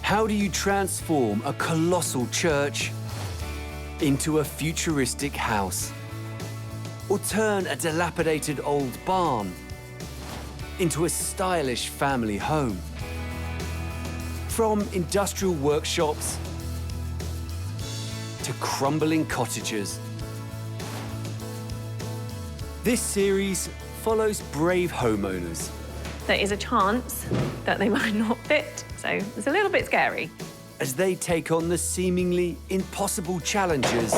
How do you transform a colossal church into a futuristic house? Or turn a dilapidated old barn into a stylish family home? From industrial workshops to crumbling cottages, this series follows brave homeowners. There is a chance that they might not fit, so it's a little bit scary. As they take on the seemingly impossible challenges.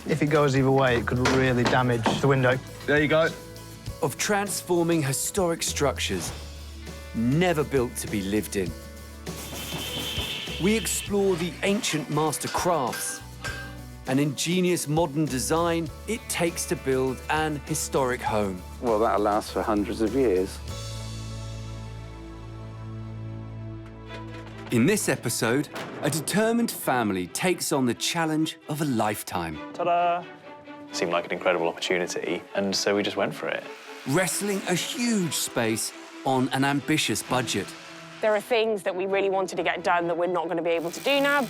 If it goes either way, it could really damage the window. There you go. Of transforming historic structures never built to be lived in. We explore the ancient master crafts and ingenious modern design it takes to build an historic home. Well, that'll last for hundreds of years. In this episode, a determined family takes on the challenge of a lifetime. Ta-da! Seemed like an incredible opportunity, and so we just went for it. Wrestling a huge space on an ambitious budget. There are things that we really wanted to get done that we're not going to be able to do now.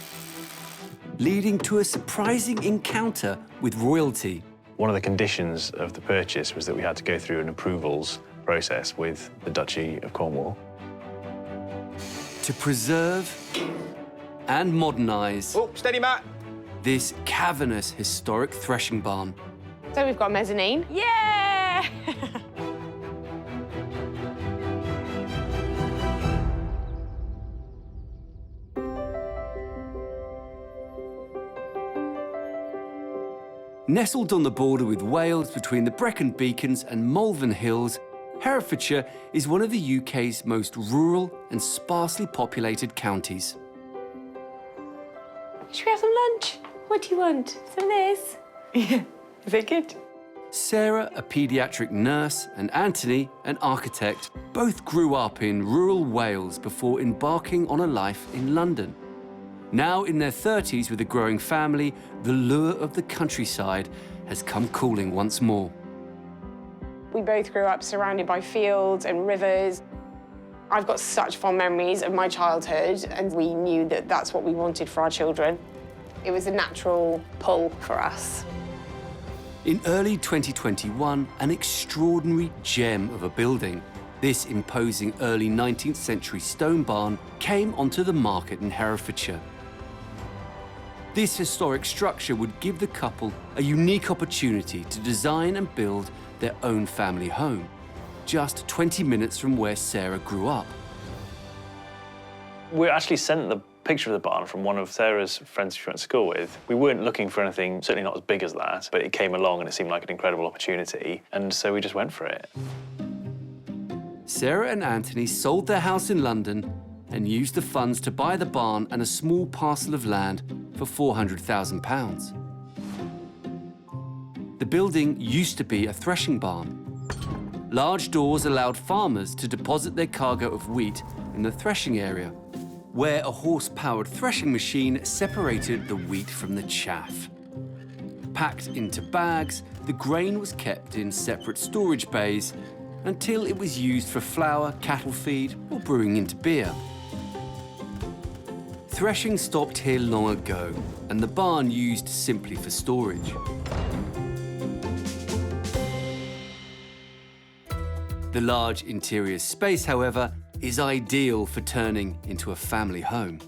Leading to a surprising encounter with royalty. One of the conditions of the purchase was that we had to go through an approvals process with the Duchy of Cornwall. To preserve and modernise Oh, steady, Matt. this cavernous historic threshing barn. So we've got mezzanine. Yeah! Nestled on the border with Wales between the Brecon Beacons and Malvern Hills, Herefordshire is one of the UK's most rural and sparsely populated counties. Should we have some lunch? What do you want? Some of this? Yeah. Is it good? Sarah, a paediatric nurse, and Anthony, an architect, both grew up in rural Wales before embarking on a life in London. Now in their 30s with a growing family, the lure of the countryside has come calling once more. We both grew up surrounded by fields and rivers. I've got such fond memories of my childhood, and we knew that that's what we wanted for our children. It was a natural pull for us. In early 2021, an extraordinary gem of a building, this imposing early 19th century stone barn, came onto the market in Herefordshire. This historic structure would give the couple a unique opportunity to design and build their own family home, just 20 minutes from where Sarah grew up. We actually sent the picture of the barn from one of Sarah's friends she went to school with. We weren't looking for anything, certainly not as big as that, but it came along and it seemed like an incredible opportunity, and so we just went for it. Sarah and Anthony sold their house in London and used the funds to buy the barn and a small parcel of land for £400,000. The building used to be a threshing barn. Large doors allowed farmers to deposit their cargo of wheat in the threshing area, where a horse-powered threshing machine separated the wheat from the chaff. Packed into bags, the grain was kept in separate storage bays until it was used for flour, cattle feed, or brewing into beer. Threshing stopped here long ago, and the barn used simply for storage. The large interior space, however, is ideal for turning into a family home.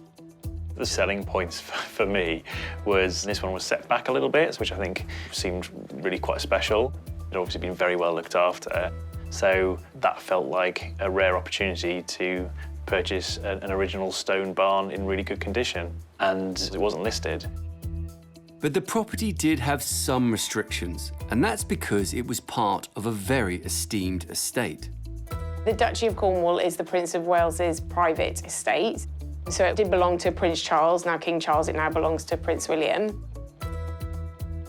The selling points for me was this one was set back a little bit, which I think seemed really quite special. It had obviously been very well looked after, so that felt like a rare opportunity to purchase an original stone barn in really good condition, and it wasn't listed. But the property did have some restrictions, and that's because it was part of a very esteemed estate. The Duchy of Cornwall is the Prince of Wales's private estate. So it did belong to Prince Charles, now King Charles. It now belongs to Prince William.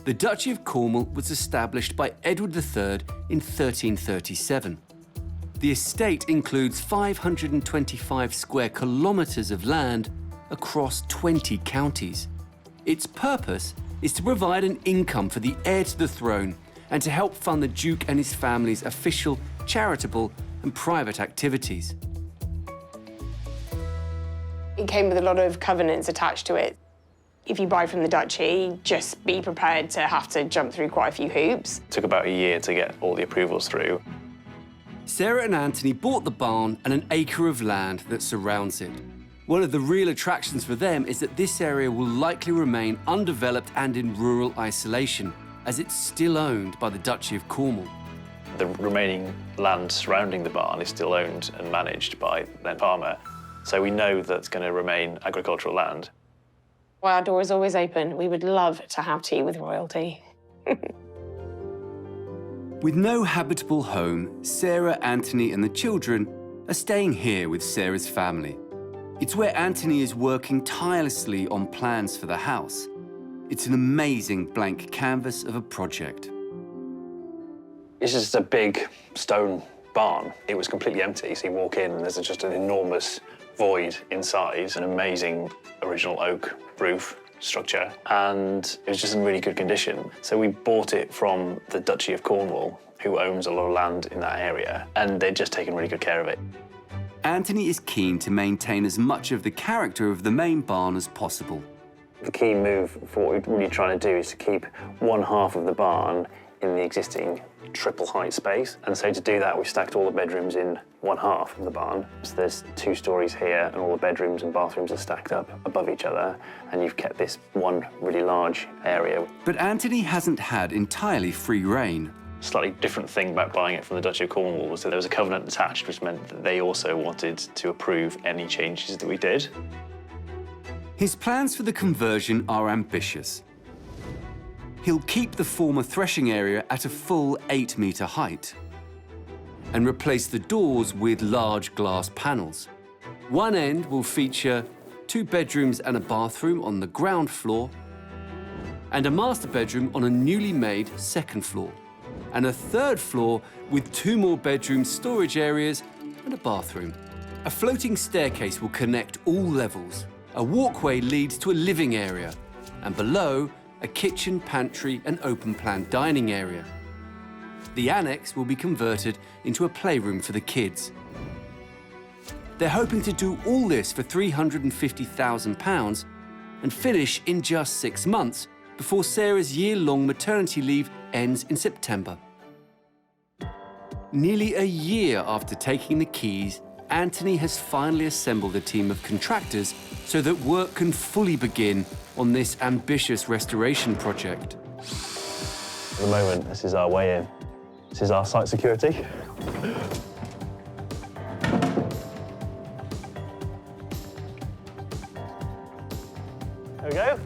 The Duchy of Cornwall was established by Edward III in 1337. The estate includes 525 square kilometres of land across 20 counties. Its purpose is to provide an income for the heir to the throne and to help fund the Duke and his family's official, charitable and private activities. It came with a lot of covenants attached to it. If you buy from the duchy, just be prepared to have to jump through quite a few hoops. It took about a year to get all the approvals through. Sarah and Anthony bought the barn and an acre of land that surrounds it. One of the real attractions for them is that this area will likely remain undeveloped and in rural isolation, as it's still owned by the Duchy of Cornwall. The remaining land surrounding the barn is still owned and managed by the farmer, so we know that's going to remain agricultural land. Well, our door is always open. We would love to have tea with royalty. With no habitable home, Sarah, Anthony and the children are staying here with Sarah's family. It's where Anthony is working tirelessly on plans for the house. It's an amazing blank canvas of a project. This is just a big stone barn. It was completely empty, so you walk in and there's just an enormous void inside, an amazing original oak roof structure, and it was just in really good condition. So we bought it from the Duchy of Cornwall, who owns a lot of land in that area, and they'd just taken really good care of it. Anthony is keen to maintain as much of the character of the main barn as possible. The key move for what we're really trying to do is to keep one half of the barn in the existing triple height space. And so to do that, we stacked all the bedrooms in one half of the barn. So there's 2 stories here and all the bedrooms and bathrooms are stacked up above each other. And you've kept this one really large area. But Anthony hasn't had entirely free rein. Slightly different thing about buying it from the Duchy of Cornwall was that there was a covenant attached, which meant that they also wanted to approve any changes that we did. His plans for the conversion are ambitious. He'll keep the former threshing area at a full 8-metre height and replace the doors with large glass panels. One end will feature 2 bedrooms and a bathroom on the ground floor and a master bedroom on a newly made second floor, and a 3rd floor with 2 more bedrooms, storage areas and a bathroom. A floating staircase will connect all levels. A walkway leads to a living area, and below, a kitchen, pantry and open-plan dining area. The annex will be converted into a playroom for the kids. They're hoping to do all this for £350,000 and finish in just 6 months before Sarah's year-long maternity leave ends in September. Nearly a year after taking the keys, Anthony has finally assembled a team of contractors so that work can fully begin on this ambitious restoration project. At the moment, this is our way in. This is our site security. There we go.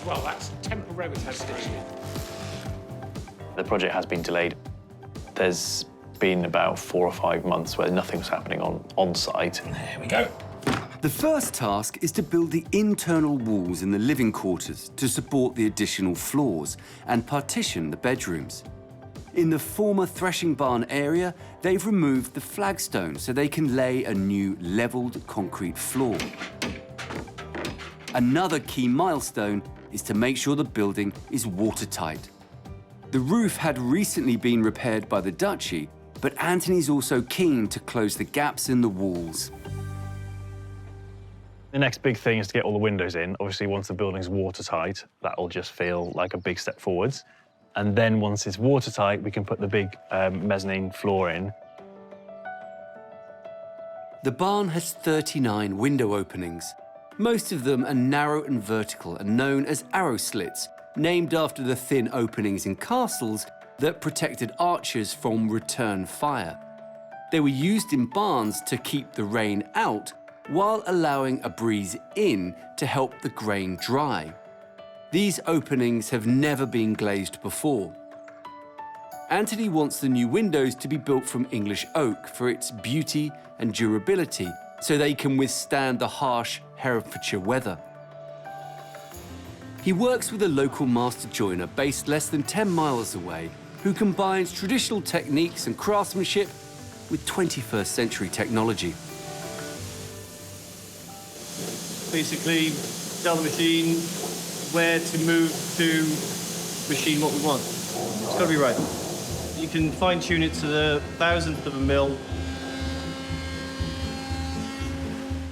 Well, that's temporary testing. The project has been delayed. There's been about 4 or 5 months where nothing was happening on site. There we go. The first task is to build the internal walls in the living quarters to support the additional floors and partition the bedrooms. In the former threshing barn area, they've removed the flagstone so they can lay a new levelled concrete floor. Another key milestone is to make sure the building is watertight. The roof had recently been repaired by the Duchy, but Anthony's also keen to close the gaps in the walls. The next big thing is to get all the windows in. Obviously, once the building's watertight, that'll just feel like a big step forwards. And then once it's watertight, we can put the big mezzanine floor in. The barn has 39 window openings. Most of them are narrow and vertical and known as arrow slits, named after the thin openings in castles that protected archers from return fire. They were used in barns to keep the rain out while allowing a breeze in to help the grain dry. These openings have never been glazed before. Anthony wants the new windows to be built from English oak for its beauty and durability, so they can withstand the harsh Herefordshire weather. He works with a local master joiner based less than 10 miles away, who combines traditional techniques and craftsmanship with 21st century technology. Basically, tell the machine where to move to machine what we want. It's got to be right. You can fine-tune it to the 1,000th of a mil.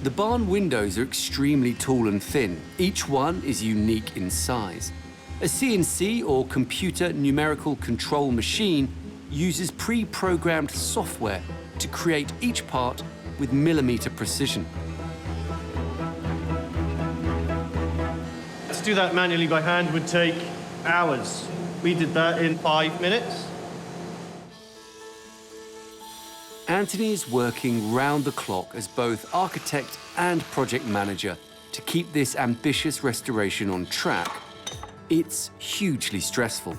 The barn windows are extremely tall and thin. Each one is unique in size. A CNC or computer numerical control machine uses pre-programmed software to create each part with millimeter precision. To do that manually by hand would take hours. We did that in 5 minutes. Anthony is working round the clock as both architect and project manager to keep this ambitious restoration on track. It's hugely stressful.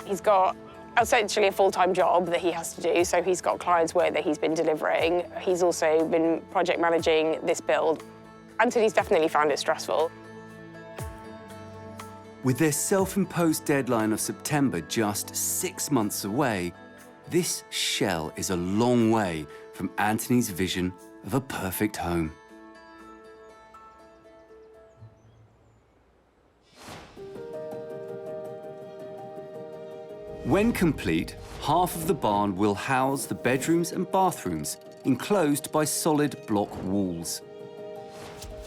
He's got essentially a full-time job that he has to do, so he's got clients' work that he's been delivering. He's also been project managing this build. Anthony's definitely found it stressful. With their self-imposed deadline of September just 6 months away, this shell is a long way from Anthony's vision of a perfect home. When complete, half of the barn will house the bedrooms and bathrooms, enclosed by solid block walls.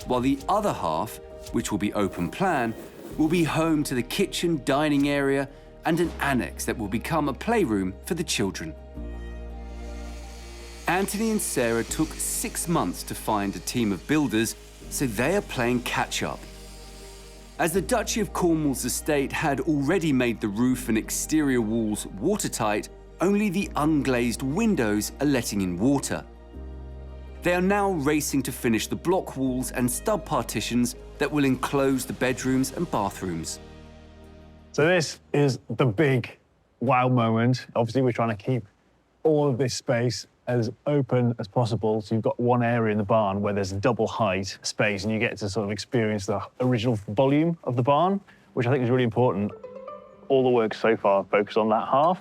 While the other half, which will be open plan, will be home to the kitchen, dining area, and an annex that will become a playroom for the children. Anthony and Sarah took 6 months to find a team of builders, so they are playing catch-up. As the Duchy of Cornwall's estate had already made the roof and exterior walls watertight, only the unglazed windows are letting in water. They are now racing to finish the block walls and stub partitions that will enclose the bedrooms and bathrooms. So this is the big wow moment. Obviously, we're trying to keep all of this space as open as possible. So you've got one area in the barn where there's double height space and you get to sort of experience the original volume of the barn, which I think is really important. All the work so far focused on that half,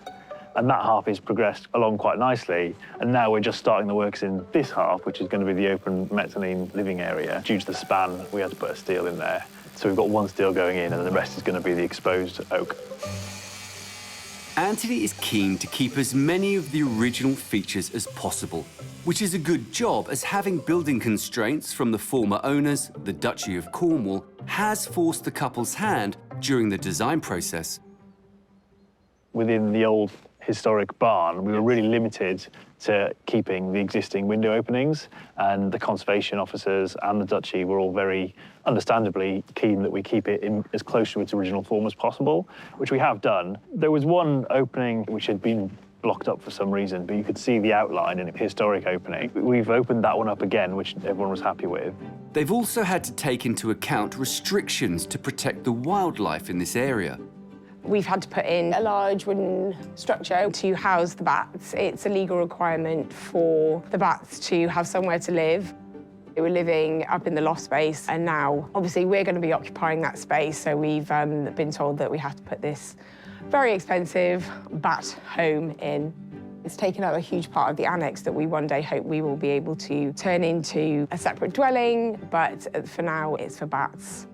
and that half has progressed along quite nicely. And now we're just starting the works in this half, which is going to be the open mezzanine living area. Due to the span, we had to put a steel in there. So we've got one steel going in, and the rest is going to be the exposed oak. Anthony is keen to keep as many of the original features as possible, which is a good job as having building constraints from the former owners, the Duchy of Cornwall, has forced the couple's hand during the design process. Within the old historic barn, we were really limited to keeping the existing window openings, and the conservation officers and the Duchy were all very understandably keen that we keep it in as close to its original form as possible, which we have done. There was one opening which had been blocked up for some reason, but you could see the outline in a historic opening. We've opened that one up again, which everyone was happy with. They've also had to take into account restrictions to protect the wildlife in this area. We've had to put in a large wooden structure to house the bats. It's a legal requirement for the bats to have somewhere to live. They were living up in the loft space, and now, obviously, we're going to be occupying that space, so we've been told that we have to put this very expensive bat home in. It's taken up a huge part of the annex that we one day hope we will be able to turn into a separate dwelling, but for now, it's for bats.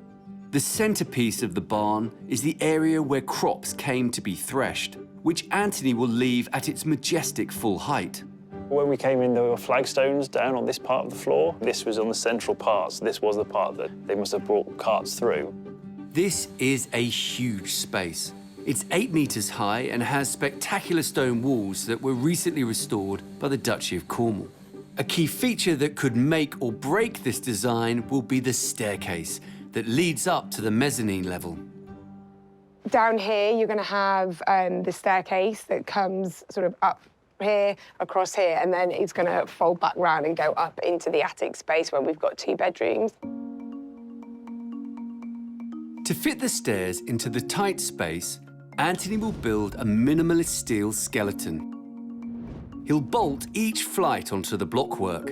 The centrepiece of the barn is the area where crops came to be threshed, which Anthony will leave at its majestic full height. When we came in, there were flagstones down on this part of the floor. This was on the central part, so this was the part that they must have brought carts through. This is a huge space. It's 8 metres high and has spectacular stone walls that were recently restored by the Duchy of Cornwall. A key feature that could make or break this design will be the staircase that leads up to the mezzanine level. Down here, you're going to have the staircase that comes sort of up here, across here, and then it's going to fold back round and go up into the attic space where we've got 2 bedrooms. To fit the stairs into the tight space, Anthony will build a minimalist steel skeleton. He'll bolt each flight onto the blockwork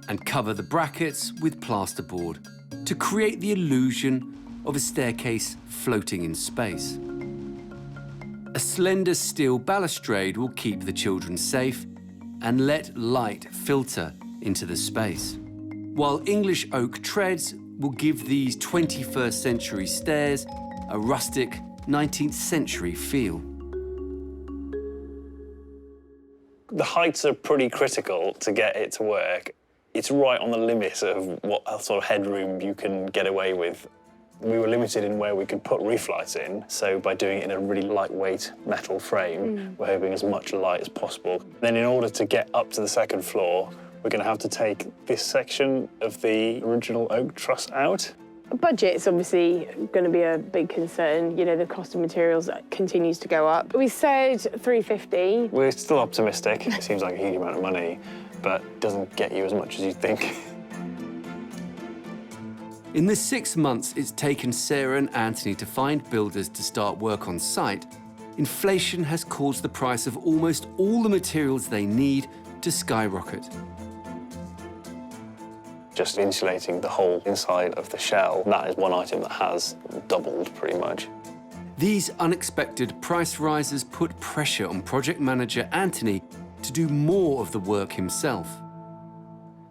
and cover the brackets with plasterboard to create the illusion of a staircase floating in space. A slender steel balustrade will keep the children safe and let light filter into the space, while English oak treads will give these 21st century stairs a rustic 19th century feel. The heights are pretty critical to get it to work. It's right on the limit of what sort of headroom you can get away with. We were limited in where we could put roof lights in, so by doing it in a really lightweight metal frame, we're hoping as much light as possible. Then in order to get up to the second floor, we're going to have to take this section of the original oak truss out. Budget's obviously going to be a big concern. You know, the cost of materials continues to go up. We said 350. We're still optimistic. It seems like a huge amount of money, but it doesn't get you as much as you'd think. In the 6 months it's taken Sarah and Anthony to find builders to start work on site, inflation has caused the price of almost all the materials they need to skyrocket. Just insulating the whole inside of the shell, that is one item that has doubled pretty much. These unexpected price rises put pressure on project manager Anthony to do more of the work himself.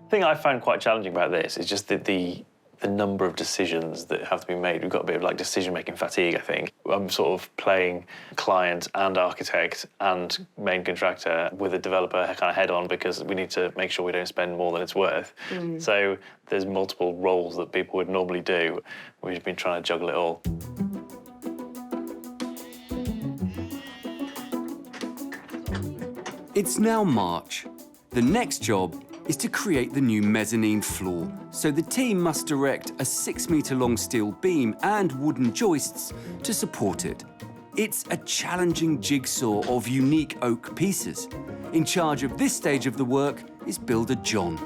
The thing I found quite challenging about this is just the number of decisions that have to be made. We've got a bit of like decision-making fatigue, I think. I'm sort of playing client and architect and main contractor with a developer kind of head-on because we need to make sure we don't spend more than it's worth. So there's multiple roles that people would normally do. We've been trying to juggle it all. It's now March. The next job is to create the new mezzanine floor, so the team must erect a 6-metre-long steel beam and wooden joists to support it. It's a challenging jigsaw of unique oak pieces. In charge of this stage of the work is builder John.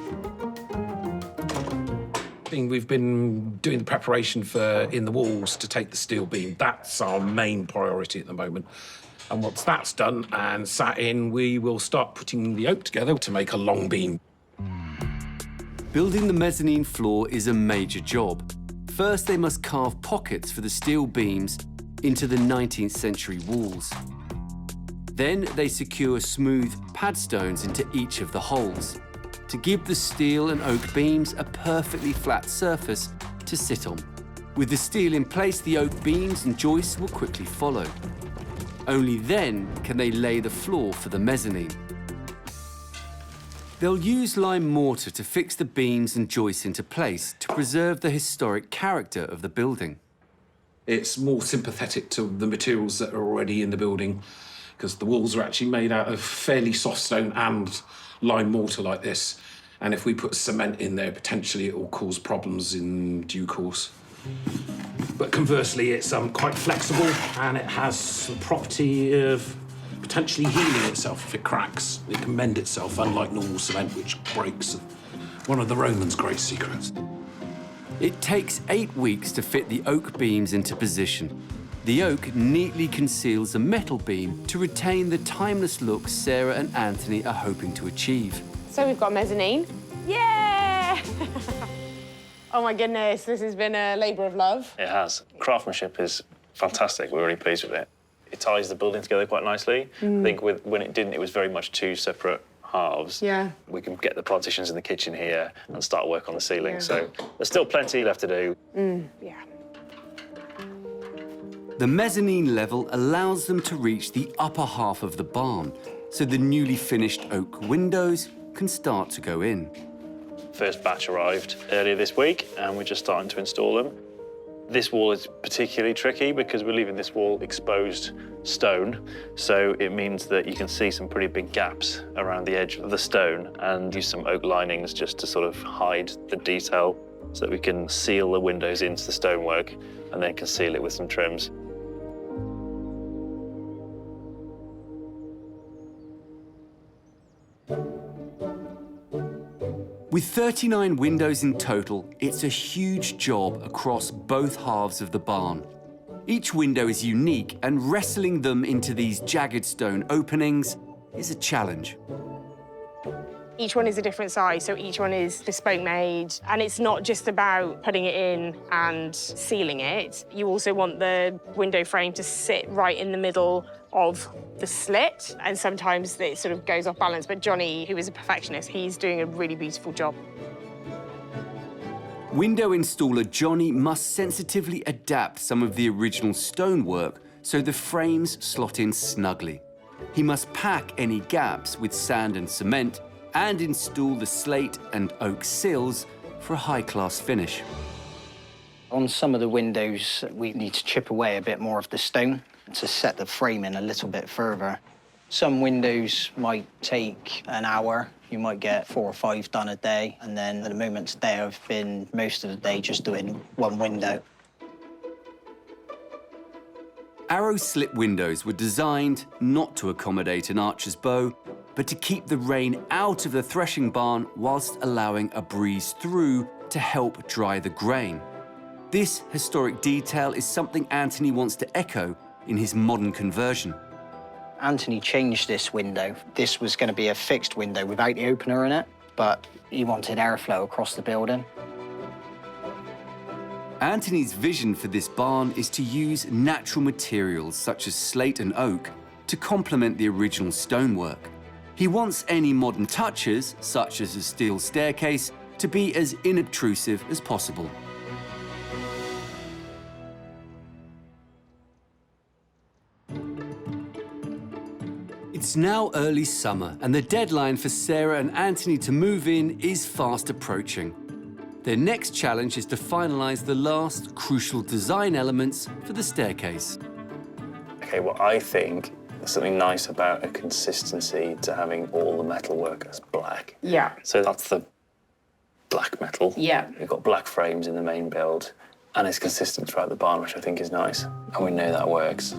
We've been doing the preparation for in the walls to take the steel beam. That's our main priority at the moment. And once that's done and sat in, we will start putting the oak together to make a long beam. Building the mezzanine floor is a major job. First, they must carve pockets for the steel beams into the 19th century walls. Then they secure smooth padstones into each of the holes to give the steel and oak beams a perfectly flat surface to sit on. With the steel in place, the oak beams and joists will quickly follow. Only then can they lay the floor for the mezzanine. They'll use lime mortar to fix the beams and joists into place to preserve the historic character of the building. It's more sympathetic to the materials that are already in the building because the walls are actually made out of fairly soft stone and lime mortar like this. And if we put cement in there, potentially it will cause problems in due course. But conversely, it's quite flexible and it has the property of potentially healing itself if it cracks. It can mend itself, unlike normal cement, which breaks. One of the Romans' great secrets. It takes 8 weeks to fit the oak beams into position. The oak neatly conceals a metal beam to retain the timeless look Sarah and Anthony are hoping to achieve. So we've got mezzanine. Yeah! Oh my goodness, this has been a labour of love. It has. Craftsmanship is fantastic. We're really pleased with it. It ties the building together quite nicely. I think when it didn't, it was very much two separate halves. Yeah. We can get the partitions in the kitchen here and start work on the ceiling. So there's still plenty left to do. Yeah. The mezzanine level allows them to reach the upper half of the barn, so the newly finished oak windows can start to go in. First batch arrived earlier this week, and we're just starting to install them. This wall is particularly tricky because we're leaving this wall exposed stone, so it means that you can see some pretty big gaps around the edge of the stone and use some oak linings just to sort of hide the detail so that we can seal the windows into the stonework and then conceal it with some trims. With 39 windows in total, it's a huge job across both halves of the barn. Each window is unique, and wrestling them into these jagged stone openings is a challenge. Each one is a different size, so each one is bespoke made. And it's not just about putting it in and sealing it. You also want the window frame to sit right in the middle of the slit. And sometimes it sort of goes off balance. But Johnny, who is a perfectionist, he's doing a really beautiful job. Window installer Johnny must sensitively adapt some of the original stonework so the frames slot in snugly. He must pack any gaps with sand and cement and install the slate and oak sills for a high-class finish. On some of the windows, we need to chip away a bit more of the stone to set the frame in a little bit further. Some windows might take an hour. You might get 4 or 5 done a day. And then at the moment today, I've been most of the day just doing one window. Arrow slip windows were designed not to accommodate an archer's bow, but to keep the rain out of the threshing barn whilst allowing a breeze through to help dry the grain. This historic detail is something Anthony wants to echo in his modern conversion. Anthony changed this window. This was going to be a fixed window without the opener in it, but he wanted airflow across the building. Anthony's vision for this barn is to use natural materials such as slate and oak to complement the original stonework. He wants any modern touches, such as a steel staircase, to be as inobtrusive as possible. It's now early summer, and the deadline for Sarah and Anthony to move in is fast approaching. Their next challenge is to finalise the last crucial design elements for the staircase. Okay, well, I think there's something nice about a consistency to having all the metalwork as black. Yeah. So that's the black metal. Yeah. We've got black frames in the main build, and it's consistent throughout the barn, which I think is nice. And we know that works.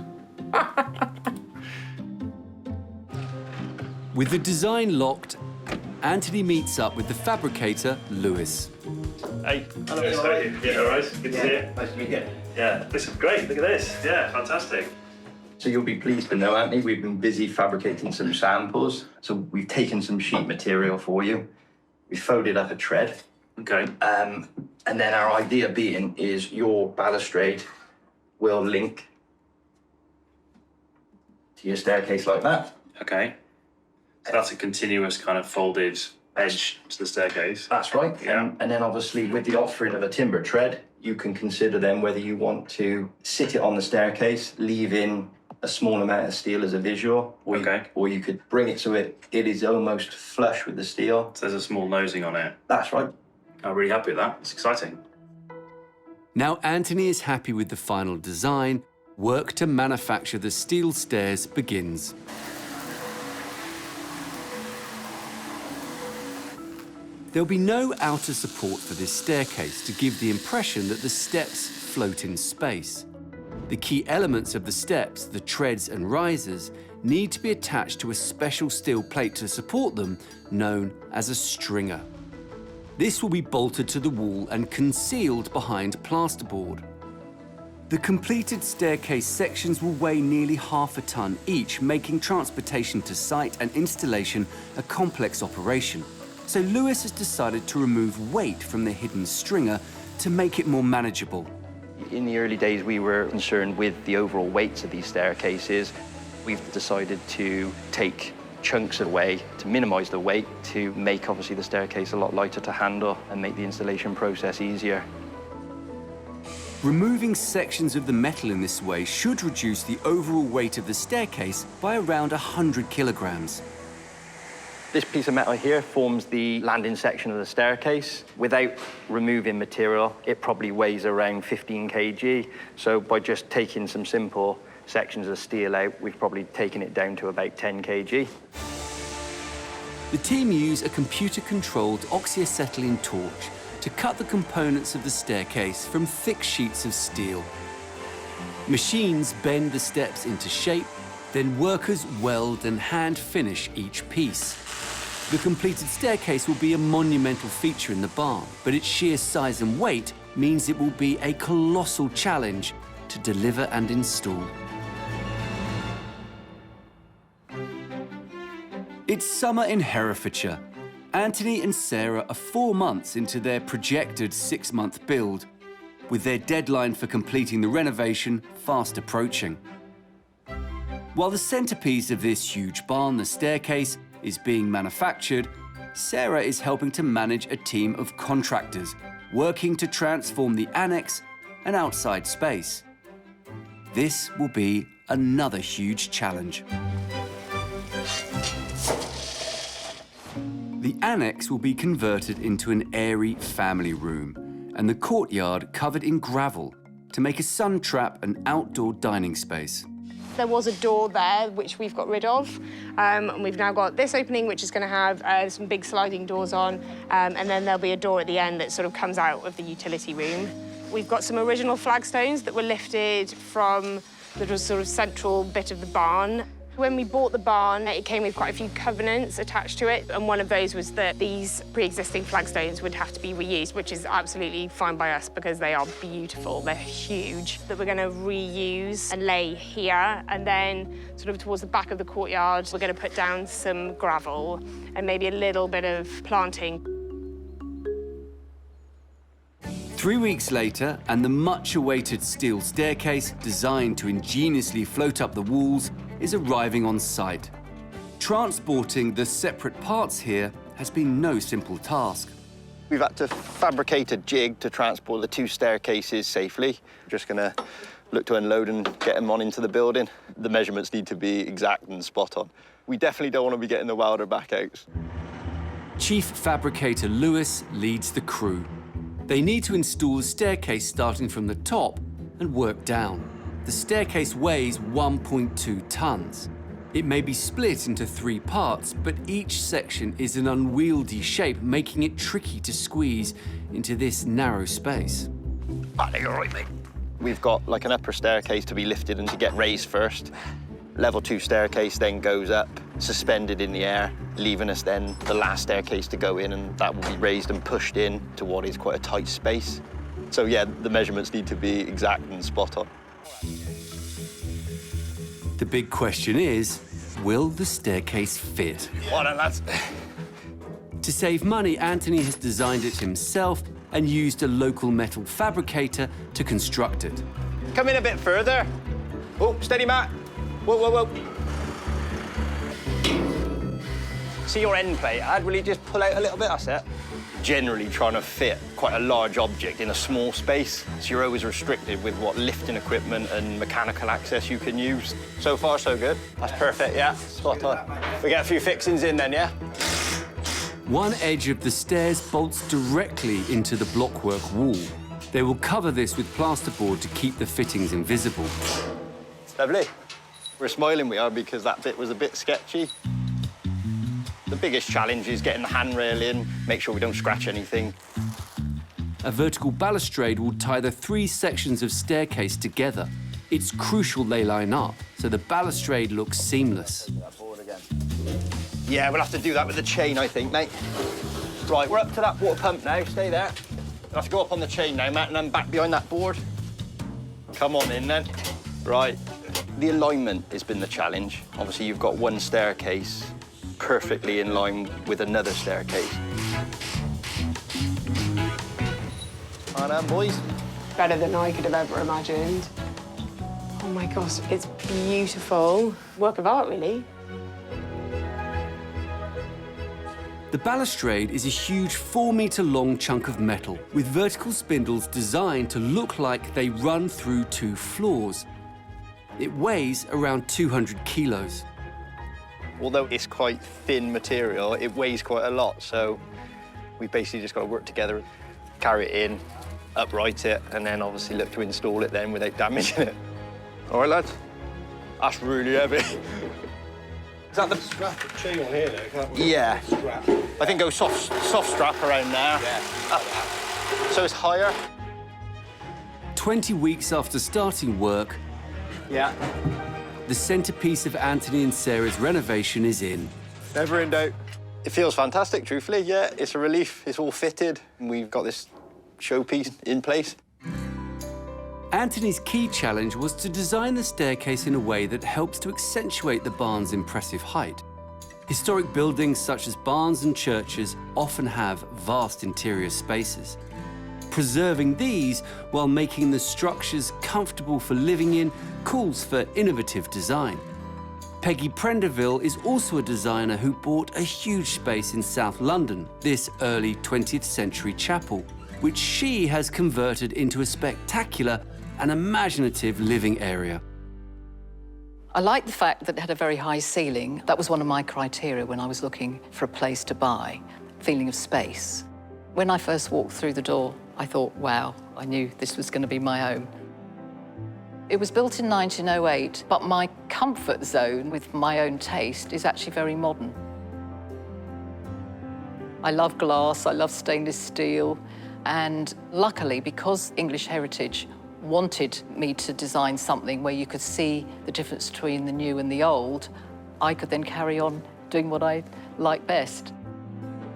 With the design locked, Anthony meets up with the fabricator, Lewis. Hey, hello. How are you? Yeah, all right. Good to see you. Nice to meet you. Yeah, this is great. Look at this. Yeah, fantastic. So you'll be pleased to know, Anthony, we've been busy fabricating some samples. So we've taken some sheet material for you. We folded up a tread. Okay. And then our idea being is your balustrade will link to your staircase like that. Okay. So that's a continuous kind of folded edge to the staircase. That's right. Yeah. And then obviously with the offering of a timber tread, you can consider then whether you want to sit it on the staircase, leave in a small amount of steel as a visual, or, or you could bring it so it is almost flush with the steel. So there's a small nosing on it. That's right. I'm really happy with that. It's exciting. Now Anthony is happy with the final design. Work to manufacture the steel stairs begins. There'll be no outer support for this staircase to give the impression that the steps float in space. The key elements of the steps, the treads and risers, need to be attached to a special steel plate to support them, known as a stringer. This will be bolted to the wall and concealed behind plasterboard. The completed staircase sections will weigh nearly half a ton each, making transportation to site and installation a complex operation. So Lewis has decided to remove weight from the hidden stringer to make it more manageable. In the early days, we were concerned with the overall weights of these staircases. We've decided to take chunks away to minimise the weight, to make, obviously, the staircase a lot lighter to handle and make the installation process easier. Removing sections of the metal in this way should reduce the overall weight of the staircase by around 100 kilograms. This piece of metal here forms the landing section of the staircase. Without removing material, it probably weighs around 15 kg. So by just taking some simple sections of steel out, we've probably taken it down to about 10 kg. The team use a computer-controlled oxyacetylene torch to cut the components of the staircase from thick sheets of steel. Machines bend the steps into shape, then workers weld and hand finish each piece. The completed staircase will be a monumental feature in the barn, but its sheer size and weight means it will be a colossal challenge to deliver and install. It's summer in Herefordshire. Anthony and Sarah are 4 months into their projected 6-month build, with their deadline for completing the renovation fast approaching. While the centrepiece of this huge barn, the staircase, is being manufactured, Sarah is helping to manage a team of contractors working to transform the annex and outside space. This will be another huge challenge. The annex will be converted into an airy family room and the courtyard covered in gravel to make a sun trap and outdoor dining space. There was a door there, which we've got rid of, and we've now got this opening, which is going to have some big sliding doors on, and then there'll be a door at the end that sort of comes out of the utility room. We've got some original flagstones that were lifted from the sort of central bit of the barn. When we bought the barn, it came with quite a few covenants attached to it, and one of those was that these pre-existing flagstones would have to be reused, which is absolutely fine by us because they are beautiful, they're huge, that we're going to reuse and lay here, and then sort of towards the back of the courtyard, we're going to put down some gravel and maybe a little bit of planting. 3 weeks later, and the much-awaited steel staircase, designed to ingeniously float up the walls, is arriving on site. Transporting the separate parts here has been no simple task. We've had to fabricate a jig to transport the 2 staircases safely. We're just going to look to unload and get them on into the building. The measurements need to be exact and spot on. We definitely don't want to be getting the welder back out. Chief Fabricator Lewis leads the crew. They need to install the staircase starting from the top and work down. The staircase weighs 1.2 tons. It may be split into 3 parts, but each section is an unwieldy shape, making it tricky to squeeze into this narrow space. All right, mate. We've got like an upper staircase to be lifted and to get raised first. Level 2 staircase then goes up, suspended in the air, leaving us then the last staircase to go in, and that will be raised and pushed in to what is quite a tight space. So yeah, the measurements need to be exact and spot on. The big question is, will the staircase fit? Well done, lads. To save money, Anthony has designed it himself and used a local metal fabricator to construct it. Come in a bit further. Oh, steady, Matt. Whoa, whoa, whoa. See your end plate, Ad? Will you just pull out a little bit? That's it. Generally trying to fit quite a large object in a small space, so you're always restricted with what lifting equipment and mechanical access you can use. So far, so good. That's perfect, yeah. Spot on. We get a few fixings in then, yeah? One edge of the stairs bolts directly into the blockwork wall. They will cover this with plasterboard to keep the fittings invisible. Lovely. We're smiling, we are, because that bit was a bit sketchy. The biggest challenge is getting the handrail in, make sure we don't scratch anything. A vertical balustrade will tie the 3 sections of staircase together. It's crucial they line up, so the balustrade looks seamless. Yeah, we'll have to do that with the chain, I think, mate. Right, we're up to that water pump now. Stay there. We'll have to go up on the chain now, Matt, and then back behind that board. Come on in, then. Right. The alignment has been the challenge. Obviously, you've got one staircase perfectly in line with another staircase. Right on, boys. Better than I could have ever imagined. Oh my gosh, it's beautiful. Work of art, really. The balustrade is a huge 4-metre-long chunk of metal with vertical spindles designed to look like they run through 2 floors. It weighs around 200 kilos. Although it's quite thin material, it weighs quite a lot, so we basically just got to work together, carry it in, upright it, and then obviously look to install it then without damaging it. All right, lads? That's really heavy. Is that the strap chain on here now? Yeah. Strap. I think go soft strap around there. Yeah. So it's higher. 20 weeks after starting work, Yeah. the centrepiece of Anthony and Sarah's renovation is in. Never in doubt. It feels fantastic, truthfully, yeah. It's a relief. It's all fitted, and we've got this showpiece in place. Anthony's key challenge was to design the staircase in a way that helps to accentuate the barn's impressive height. Historic buildings such as barns and churches often have vast interior spaces. Preserving these while making the structures comfortable for living in calls for innovative design. Peggy Prenderville is also a designer who bought a huge space in South London, this early 20th century chapel, which she has converted into a spectacular and imaginative living area. I liked the fact that it had a very high ceiling. That was one of my criteria when I was looking for a place to buy, feeling of space. When I first walked through the door, I thought, wow, I knew this was going to be my home. It was built in 1908, but my comfort zone with my own taste is actually very modern. I love glass, I love stainless steel, and luckily, because English Heritage wanted me to design something where you could see the difference between the new and the old, I could then carry on doing what I like best.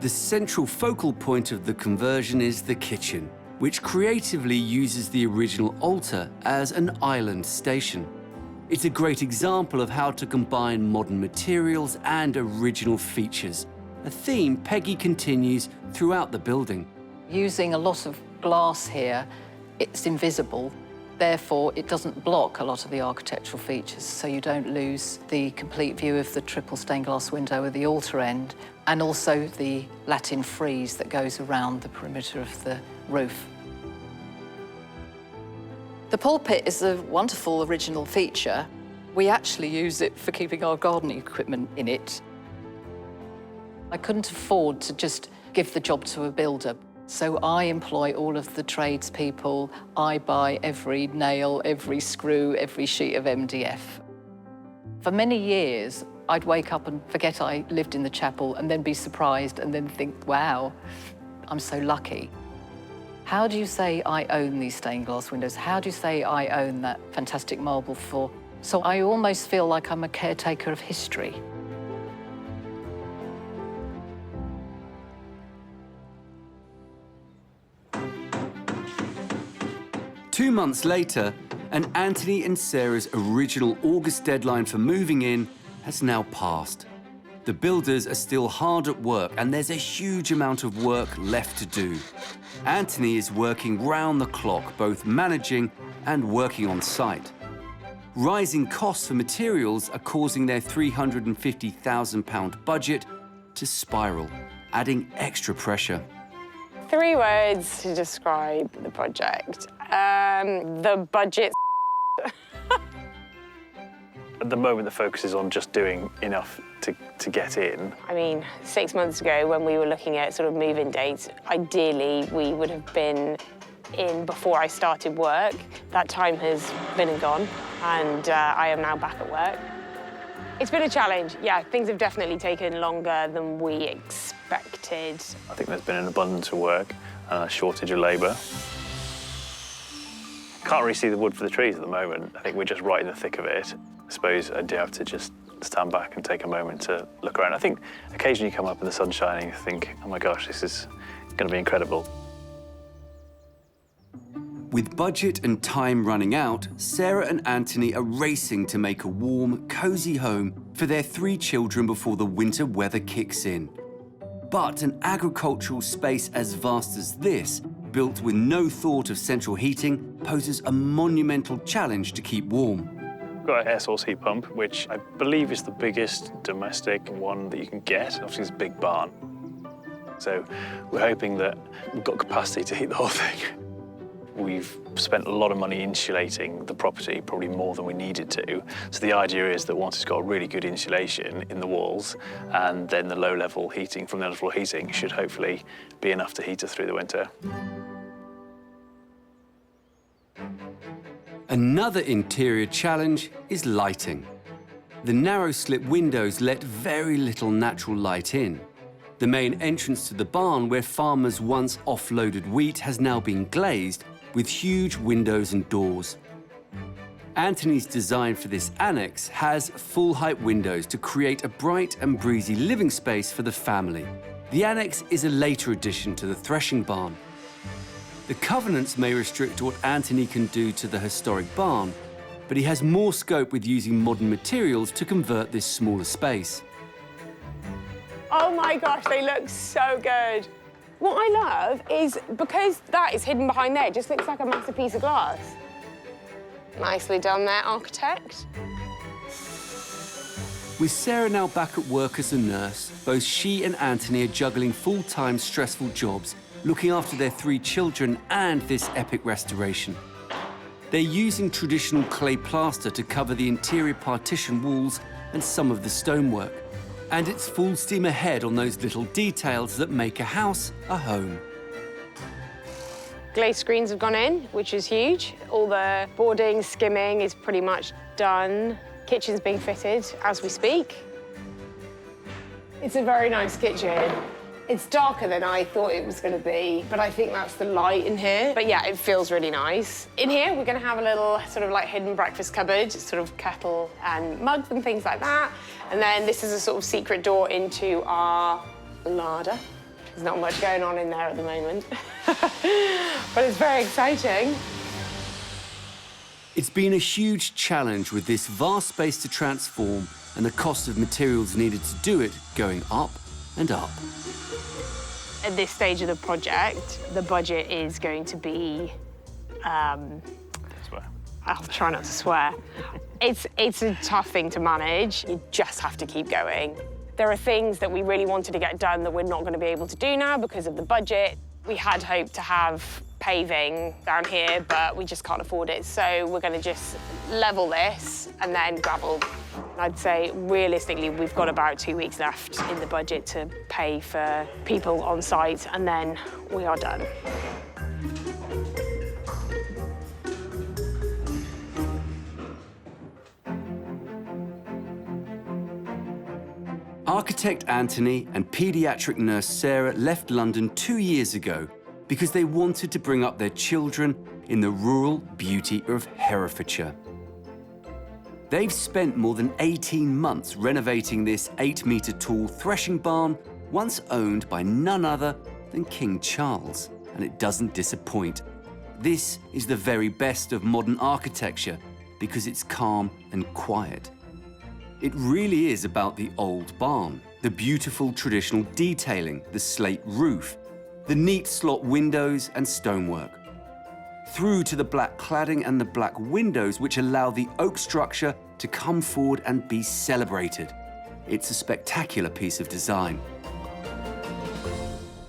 The central focal point of the conversion is the kitchen, which creatively uses the original altar as an island station. It's a great example of how to combine modern materials and original features, a theme Peggy continues throughout the building. Using a lot of glass here, it's invisible, therefore it doesn't block a lot of the architectural features, so you don't lose the complete view of the triple stained glass window at the altar end, and also the Latin frieze that goes around the perimeter of the roof. The pulpit is a wonderful original feature. We actually use it for keeping our gardening equipment in it. I couldn't afford to just give the job to a builder, so I employ all of the tradespeople. I buy every nail, every screw, every sheet of MDF. For many years, I'd wake up and forget I lived in the chapel and then be surprised and then think, wow, I'm so lucky. How do you say I own these stained glass windows? How do you say I own that fantastic marble floor? So I almost feel like I'm a caretaker of history. Two months later, and Anthony and Sarah's original August deadline for moving in has now passed. The builders are still hard at work, and there's a huge amount of work left to do. Anthony is working round the clock, both managing and working on site. Rising costs for materials are causing their £350,000 budget to spiral, adding extra pressure. 3 words to describe the project. The budget. At the moment, the focus is on just doing enough to get in. I mean, 6 months ago, when we were looking at sort of move-in dates, ideally we would have been in before I started work. That time has been and gone, and I am now back at work. It's been a challenge, yeah. Things have definitely taken longer than we expected. I think there's been an abundance of work and a shortage of labour. Can't really see the wood for the trees at the moment. I think we're just right in the thick of it. I suppose I do have to just stand back and take a moment to look around. I think occasionally you come up and the sun's shining and think, oh my gosh, this is going to be incredible. With budget and time running out, Sarah and Anthony are racing to make a warm, cosy home for their 3 children before the winter weather kicks in. But an agricultural space as vast as this, built with no thought of central heating, poses a monumental challenge to keep warm. We've got an air source heat pump, which I believe is the biggest domestic one that you can get. Obviously, it's a big barn. So we're hoping that we've got capacity to heat the whole thing. We've spent a lot of money insulating the property, probably more than we needed to. So the idea is that once it's got really good insulation in the walls, and then the low-level heating from the underfloor heating should hopefully be enough to heat us through the winter. Another interior challenge is lighting. The narrow slip windows let very little natural light in. The main entrance to the barn, where farmers once offloaded wheat, has now been glazed with huge windows and doors. Anthony's design for this annex has full-height windows to create a bright and breezy living space for the family. The annex is a later addition to the threshing barn. The covenants may restrict what Anthony can do to the historic barn, but he has more scope with using modern materials to convert this smaller space. Oh my gosh, they look so good. What I love is, because that is hidden behind there, it just looks like a massive piece of glass. Nicely done there, architect. With Sarah now back at work as a nurse, both she and Anthony are juggling full-time stressful jobs, looking after their 3 children and this epic restoration. They're using traditional clay plaster to cover the interior partition walls and some of the stonework. And it's full steam ahead on those little details that make a house a home. Glazed screens have gone in, which is huge. All the boarding, skimming is pretty much done. Kitchen's being fitted as we speak. It's a very nice kitchen. It's darker than I thought it was going to be, but I think that's the light in here. But yeah, it feels really nice. In here, we're going to have a little sort of like hidden breakfast cupboard, sort of kettle and mugs and things like that. And then this is a sort of secret door into our larder. There's not much going on in there at the moment, but it's very exciting. It's been a huge challenge with this vast space to transform and the cost of materials needed to do it going up and up. At this stage of the project, the budget is going to be, I'll try not to swear. It's a tough thing to manage. You just have to keep going. There are things that we really wanted to get done that we're not going to be able to do now because of the budget. We had hoped to have paving down here, but we just can't afford it. So we're going to just level this and then gravel. I'd say, realistically, we've got about 2 weeks left in the budget to pay for people on site, and then we are done. Architect Anthony and paediatric nurse Sarah left London 2 years ago because they wanted to bring up their children in the rural beauty of Herefordshire. They've spent more than 18 months renovating this 8-metre tall threshing barn, once owned by none other than King Charles, and it doesn't disappoint. This is the very best of modern architecture because it's calm and quiet. It really is about the old barn, the beautiful traditional detailing, the slate roof, the neat slot windows and stonework, through to the black cladding and the black windows which allow the oak structure to come forward and be celebrated. It's a spectacular piece of design.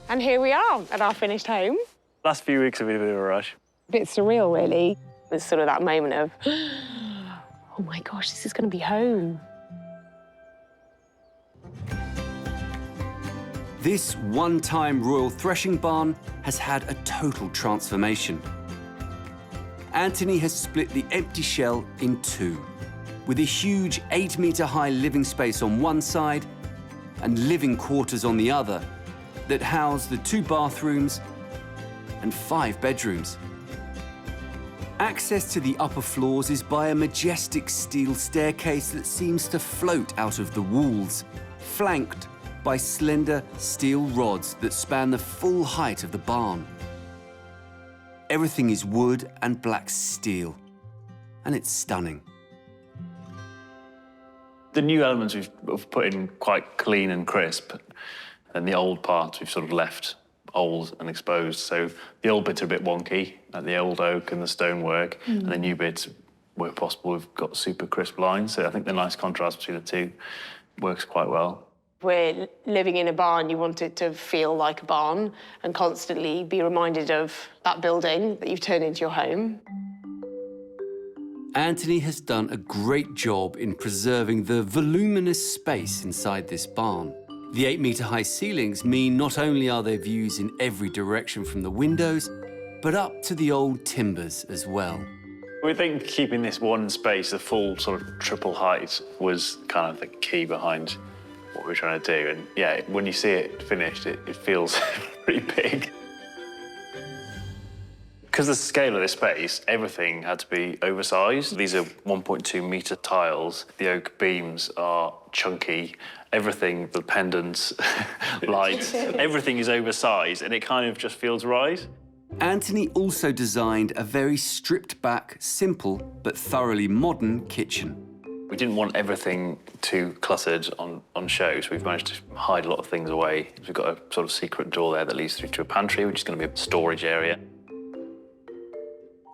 And here we are at our finished home. Last few weeks have been a bit of a rush. A bit surreal, really. There's sort of that moment of, oh my gosh, this is going to be home. This one-time royal threshing barn has had a total transformation. Anthony has split the empty shell in two, with a huge 8-metre-high living space on one side and living quarters on the other that house the 2 bathrooms and 5 bedrooms. Access to the upper floors is by a majestic steel staircase that seems to float out of the walls, flanked by slender steel rods that span the full height of the barn. Everything is wood and black steel, and it's stunning. The new elements we've put in quite clean and crisp, and the old parts we've sort of left old and exposed. So the old bits are a bit wonky, like the old oak and the stonework, and the new bits, where possible, we've got super crisp lines. So I think the nice contrast between the two works quite well. We're living in a barn, you want it to feel like a barn and constantly be reminded of that building that you've turned into your home. Anthony has done a great job in preserving the voluminous space inside this barn. The 8-metre-high ceilings mean not only are there views in every direction from the windows, but up to the old timbers as well. We think keeping this one space, the full sort of triple height, was kind of the key behind what we're trying to do. And yeah, when you see it finished, it feels pretty big. Because of the scale of this space, everything had to be oversized. These are 1.2-metre tiles. The oak beams are chunky. Everything, the pendants, lights, everything is oversized, and it kind of just feels right. Anthony also designed a very stripped-back, simple, but thoroughly modern kitchen. We didn't want everything too cluttered on show, so we've managed to hide a lot of things away. We've got a sort of secret door there that leads through to a pantry, which is going to be a storage area.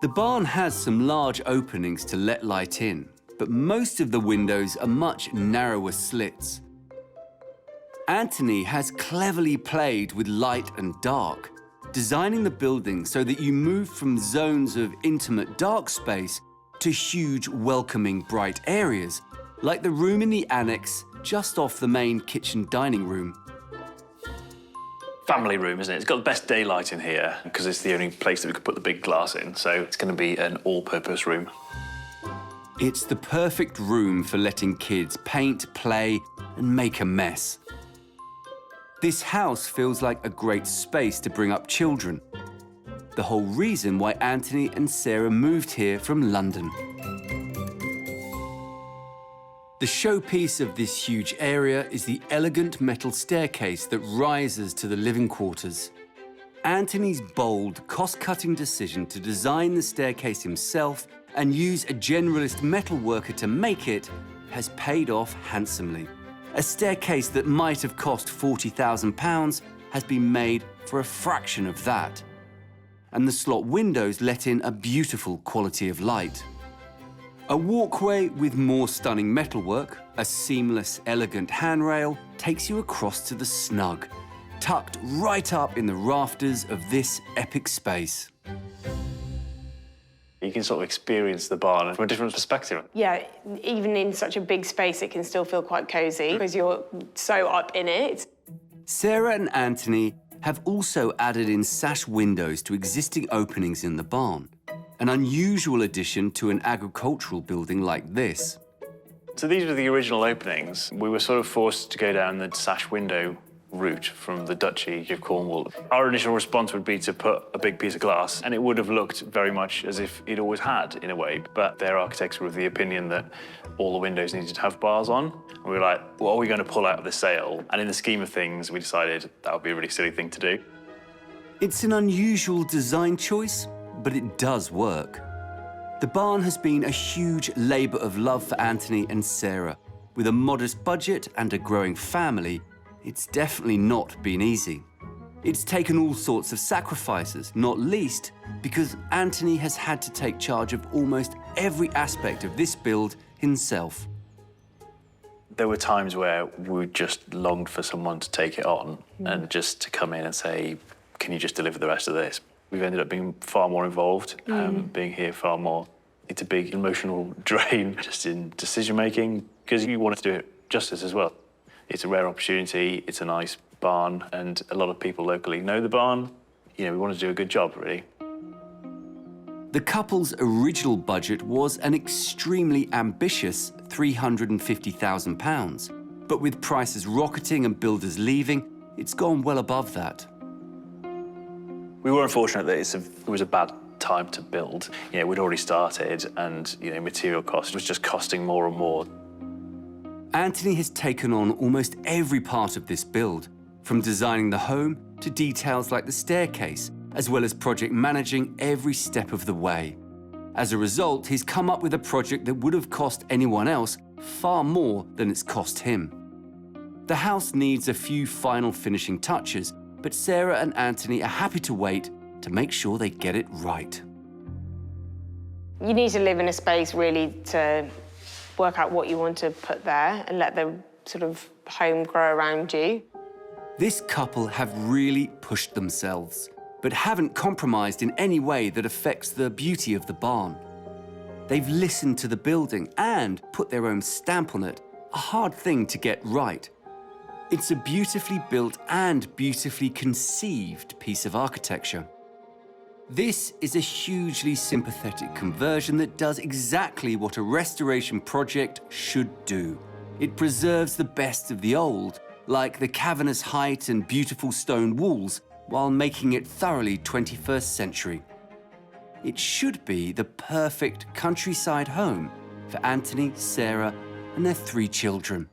The barn has some large openings to let light in, but most of the windows are much narrower slits. Anthony has cleverly played with light and dark designing the building so that you move from zones of intimate dark space to huge, welcoming, bright areas, like the room in the annex just off the main kitchen dining room. Family room, isn't it? It's got the best daylight in here because it's the only place that we could put the big glass in, so it's going to be an all-purpose room. It's the perfect room for letting kids paint, play, and make a mess. This house feels like a great space to bring up children. The whole reason why Anthony and Sarah moved here from London. The showpiece of this huge area is the elegant metal staircase that rises to the living quarters. Anthony's bold, cost-cutting decision to design the staircase himself and use a generalist metalworker to make it has paid off handsomely. A staircase that might have cost £40,000 has been made for a fraction of that. And the slot windows let in a beautiful quality of light. A walkway with more stunning metalwork, a seamless, elegant handrail, takes you across to the snug, tucked right up in the rafters of this epic space. You can sort of experience the barn from a different perspective. Yeah, even in such a big space, it can still feel quite cosy because you're so up in it. Sarah and Anthony have also added in sash windows to existing openings in the barn, an unusual addition to an agricultural building like this. So these were the original openings. We were sort of forced to go down the sash window route from the Duchy of Cornwall. Our initial response would be to put a big piece of glass, and it would have looked very much as if it always had, in a way. But their architects were of the opinion that all the windows needed to have bars on. And we were like, what are we going to pull out of the sale? And in the scheme of things, we decided that would be a really silly thing to do. It's an unusual design choice, but it does work. The barn has been a huge labour of love for Anthony and Sarah. With a modest budget and a growing family, it's definitely not been easy. It's taken all sorts of sacrifices, not least because Anthony has had to take charge of almost every aspect of this build himself. There were times where we just longed for someone to take it on and just to come in and say, can you just deliver the rest of this? We've ended up being far more involved, being here far more. It's a big emotional drain just in decision-making because you want to do it justice as well. It's a rare opportunity, it's a nice barn, and a lot of people locally know the barn. You know, we want to do a good job, really. The couple's original budget was an extremely ambitious £350,000. But with prices rocketing and builders leaving, it's gone well above that. We were unfortunate that it was a bad time to build. You know, we'd already started and, you know, material cost was just costing more and more. Anthony has taken on almost every part of this build, from designing the home to details like the staircase, as well as project managing every step of the way. As a result, he's come up with a project that would have cost anyone else far more than it's cost him. The house needs a few final finishing touches, but Sarah and Anthony are happy to wait to make sure they get it right. You need to live in a space really to work out what you want to put there and let the sort of home grow around you. This couple have really pushed themselves, but haven't compromised in any way that affects the beauty of the barn. They've listened to the building and put their own stamp on it, a hard thing to get right. It's a beautifully built and beautifully conceived piece of architecture. This is a hugely sympathetic conversion that does exactly what a restoration project should do. It preserves the best of the old, like the cavernous height and beautiful stone walls, while making it thoroughly 21st century. It should be the perfect countryside home for Anthony, Sarah, and their 3 children.